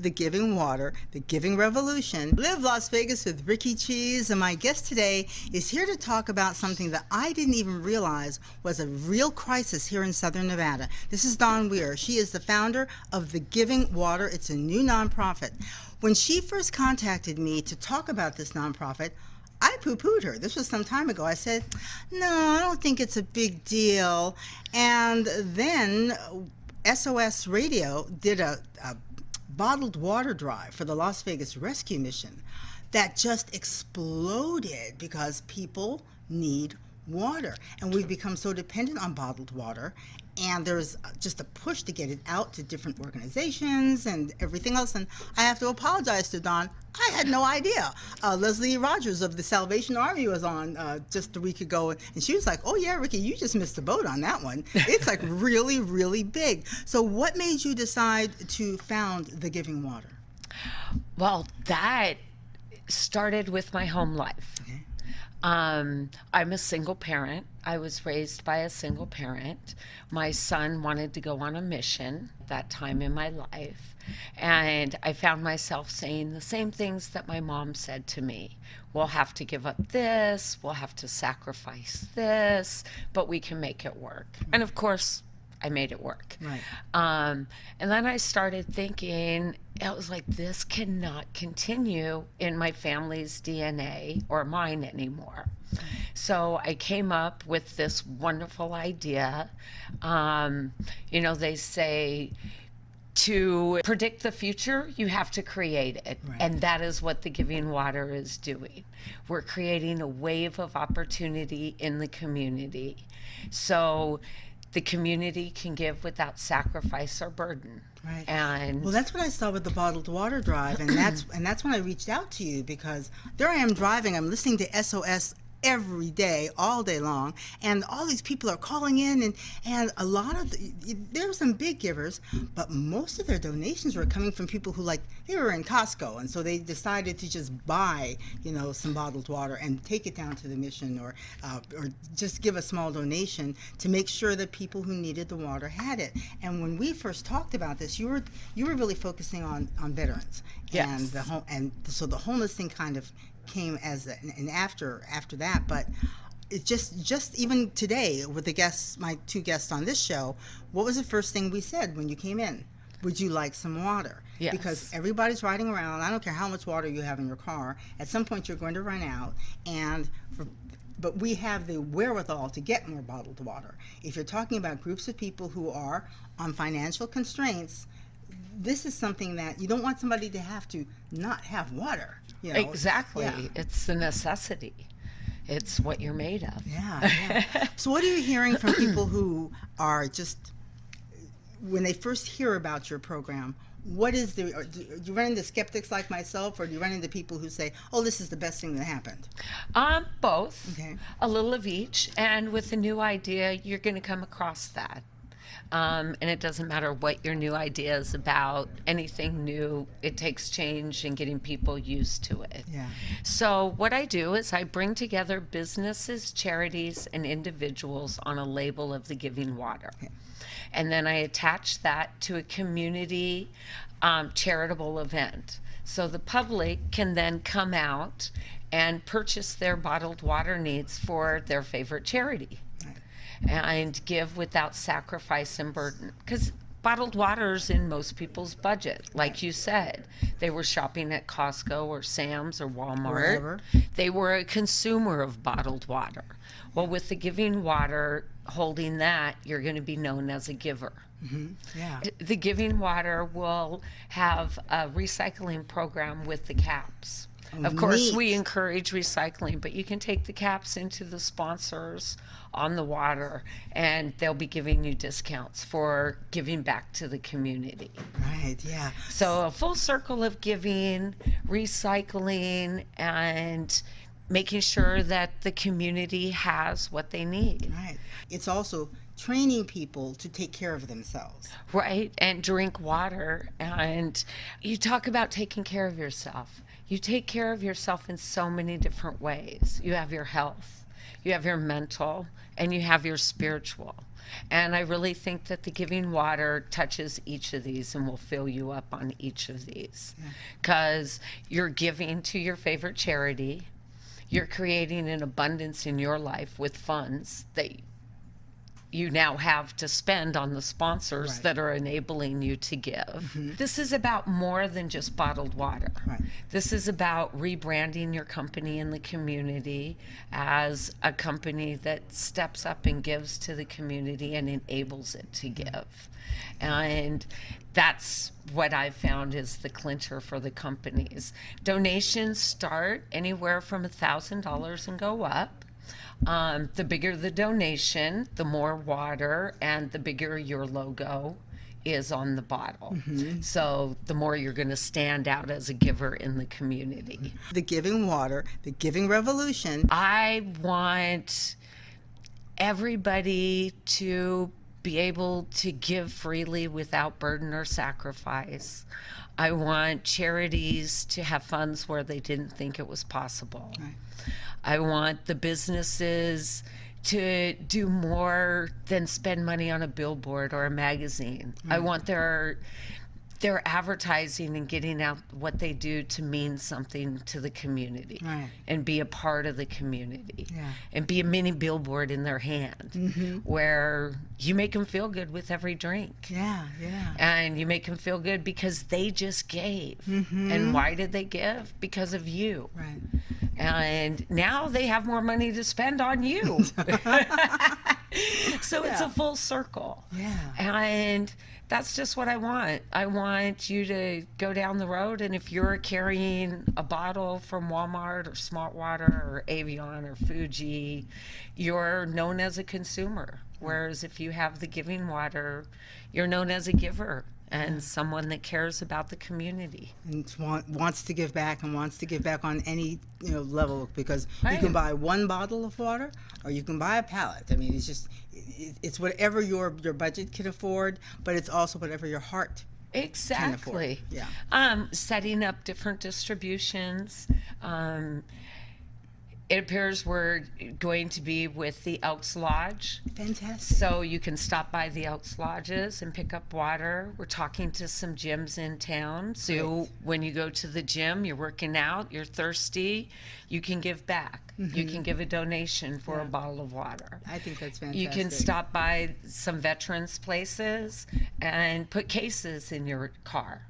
The Giving Water, The Giving Revolution. Live Las Vegas with Ricky Cheese, and my guest today is here to talk about something that I didn't even realize was a real crisis here in Southern Nevada. This is Dawn Weir. She is the founder of The Giving Water. It's a new nonprofit. When she first contacted me to talk about this nonprofit, I poo-pooed her. This was some time ago. I said, no, I don't think it's a big deal. And then SOS Radio did a bottled water drive for the Las Vegas Rescue Mission that just exploded because people need water. And we've become so dependent on bottled water, and there's just a push to get it out to different organizations and everything else. And I have to apologize to Dawn. I had no idea. Leslie Rogers of the Salvation Army was on just a week ago, and she was like, oh yeah, Ricky, you just missed the boat on that one. It's like really, really big. So what made you decide to found The Giving Water? Well, that started with my home life. Okay. I'm a single parent. I was raised by a single parent. My son wanted to go on a mission that time in my life. And I found myself saying the same things that my mom said to me. We'll have to give up this, we'll have to sacrifice this, but we can make it work. And of course, I made it work. Right. And then I started thinking, it was like, this cannot continue in my family's DNA or mine anymore. So I came up with this wonderful idea. They say, to predict the future, you have to create it. Right. And that is what The Giving Water is doing. We're creating a wave of opportunity in the community. So the community can give without sacrifice or burden. Right. And well, that's what I saw with the bottled water drive, and that's when I reached out to you, because there I am driving. I'm listening to SOS every day, all day long, and all these people are calling in, and a lot of there were some big givers, but most of their donations were coming from people who, like, they were in Costco, and so they decided to just buy some bottled water and take it down to the mission, or just give a small donation to make sure that people who needed the water had it. And when we first talked about this, you were really focusing on veterans. Yes. And so the homeless thing kind of came as an after that, but it just even today with the guests, my two guests on this show, what was the first thing we said when you came in? Would you like some water? Yes. Because everybody's riding around. I don't care how much water you have in your car. At some point, you're going to run out, but we have the wherewithal to get more bottled water. If you're talking about groups of people who are on financial constraints, this is something that you don't want somebody to have to not have water. Exactly. Yeah. It's the necessity. It's what you're made of. Yeah. So what are you hearing from people who are just, when they first hear about your program, do you run into skeptics like myself, or do you run into people who say, oh, this is the best thing that happened? Both. Okay. A little of each. And with a new idea, you're going to come across that. And it doesn't matter what your new idea is about, anything new, it takes change and getting people used to it. Yeah. So what I do is I bring together businesses, charities, and individuals on a label of The Giving Water. Okay. And then I attach that to a community charitable event. So the public can then come out and purchase their bottled water needs for their favorite charity. And give without sacrifice and burden. Because bottled water's in most people's budget. Like you said, they were shopping at Costco or Sam's or Walmart. Wherever. They were a consumer of bottled water. Well, with The Giving Water holding that, you're going to be known as a giver. Mm-hmm. Yeah. The Giving Water will have a recycling program with the caps. Of course, Neat. we encourage recycling, but you can take the caps into the sponsors on the water, and they'll be giving you discounts for giving back to the community. Right, yeah. So a full circle of giving, recycling, and making sure that the community has what they need. Right. It's also training people to take care of themselves. Right, and drink water. And you talk about taking care of yourself. You take care of yourself in so many different ways. You have your health, you have your mental, and you have your spiritual. And I really think that the Giving Water touches each of these and will fill you up on each of these. Because you're giving to your favorite charity, you're creating an abundance in your life with funds that you now have to spend on the sponsors Right. that are enabling you to give. This is about more than just bottled water. Right. This is about rebranding your company in the community as a company that steps up and gives to the community and enables it to give. And that's what I've found is the clincher for the companies. Donations start anywhere from $1,000 and go up. The bigger the donation, the more water, and the bigger your logo is on the bottle. So the more you're going to stand out as a giver in the community. The Giving Water, the Giving Revolution. I want everybody to be able to give freely without burden or sacrifice. I want charities to have funds where they didn't think it was possible. Right. I want the businesses to do more than spend money on a billboard or a magazine. I want their advertising and getting out what they do to mean something to the community. Right. And be a part of the community. Yeah. And be a mini billboard in their hand where you make them feel good with every drink. Yeah, yeah. And you make them feel good because they just gave. And why did they give? Because of you. Right. And now they have more money to spend on you. So it's Yeah. a full circle. Yeah. And that's just what I want. I want you to go down the road, and if you're carrying a bottle from Walmart or Smart Water or Avion or Fuji, you're known as a consumer. Whereas if you have the Giving Water, you're known as a giver and someone that cares about the community. And wants to give back and wants to give back on any level, because you Right. can buy one bottle of water or you can buy a pallet. I mean, it's just it's whatever your budget can afford, but it's also whatever your heart. Exactly. Yeah. Setting up different distributions. It appears we're going to be with the Elks Lodge. Fantastic. So you can stop by the Elks Lodges and pick up water. We're talking to some gyms in town. So Great. when you go to the gym, you're working out, you're thirsty, you can give back. You can give a donation for a bottle of water. I think that's fantastic. You can stop by some veterans places and put cases in your car.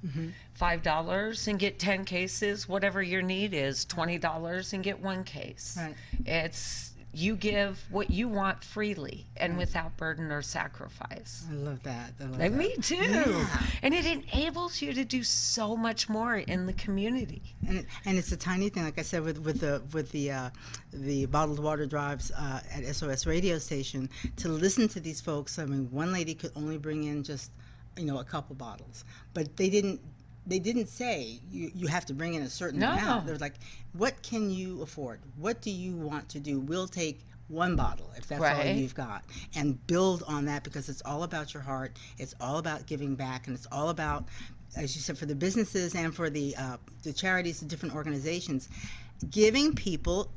$5 and get 10 cases, whatever your need is, $20 and get one case. Right. It's you give what you want freely and without burden or sacrifice. I love that. I love Like that. me too. Yeah. And it enables you to do so much more in the community. And it's a tiny thing, like I said, with the bottled water drives at SOS radio station, to listen to these folks. I mean, one lady could only bring in just a couple bottles, but they didn't say you have to bring in a certain No. amount. They were like, what can you afford? What do you want to do? We'll take one bottle if that's all Right. you've got, and build on that, because it's all about your heart. It's all about giving back, and it's all about, as you said, for the businesses and for the charities, the different organizations, giving people,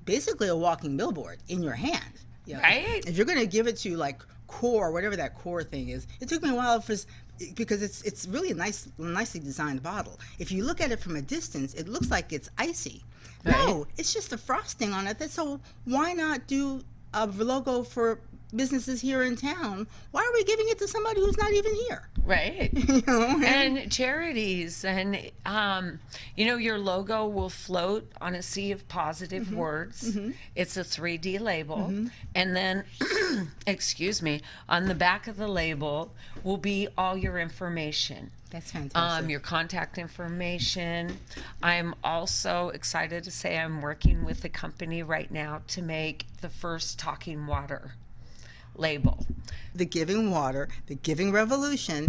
basically a walking billboard in your hand. Right. If you're going to give it to like Core, whatever that Core thing is, it took me a while because it's really a nicely designed bottle. If you look at it from a distance, it looks like it's icy. No, Right. it's just the frosting on it. So why not do a logo for businesses here in town? Why are we giving it to somebody who's not even here? Right. And charities, and your logo will float on a sea of positive words. It's a 3D label, and then excuse me, on the back of the label will be all your information. That's fantastic. Your contact information. I'm also excited to say I'm working with a company right now to make the first talking water label. The Giving Water, the Giving Revolution.